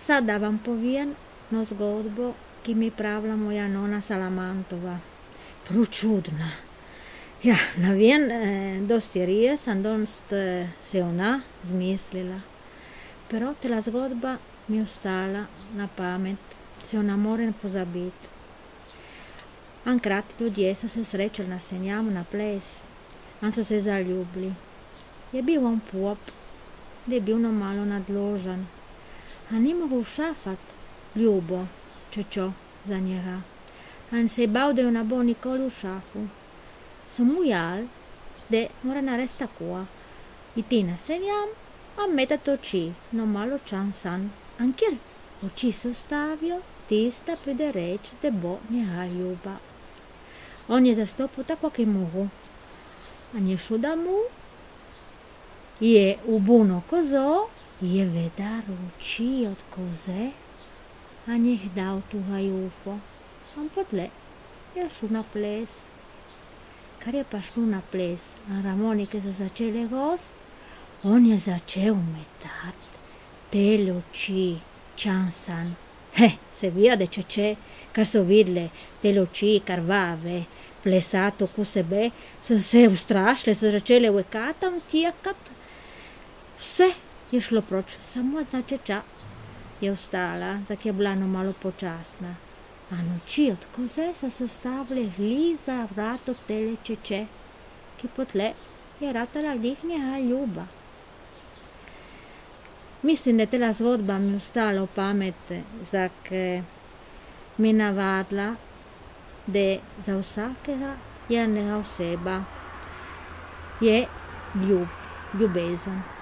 Sada vam povijem no zgodbo, ki mi pravila moja nona Salamantova. Pručudna. Ja, navijen dosti rijesan, dosti se ona zmislila. Pero tela zgodba mi ostala na pamet, se ona more pozabiti. Ankrat ljudje so se srečali na Senjamu, na ples, an so se zaljubili. Je bil on pop, da je bil no malo nadložen, a ni mogel šafat ljubo, čečo za njega. An se je bal, da jo ne bo nikoli v šafu. So mu jal, da mora narediti tako, iti na Senjam, a metat oči, no malo čan san, an kjer oči se ostavijo, tista pride reč, da bo njega ljuba. On je zastopil tako, kot je mogel. An je šel domov, je ubuno kozo, je vedar oči od koze, an je dal tuga jufo. An potle je šel na ples. Kar je pa šel na ples, an harmonike so začele gost, on je začel metat te oči, čansan. Se vide, čeče, kar so videle te oči krvave, plesat oko sebe, so se ustrašile, so začele vekatam, tjekat. Vse je šlo proč, samo jedna čeča je ostala, tak je bila no malo počasna. A oči od koze so se ostavile hli za vrato tele čeče, ki potle je ratala lihnjega ljuba. Mislim, da tela zgodba mi ostala v pamet, zak mi navadila, da za vsakega jenega oseba je ljubezen.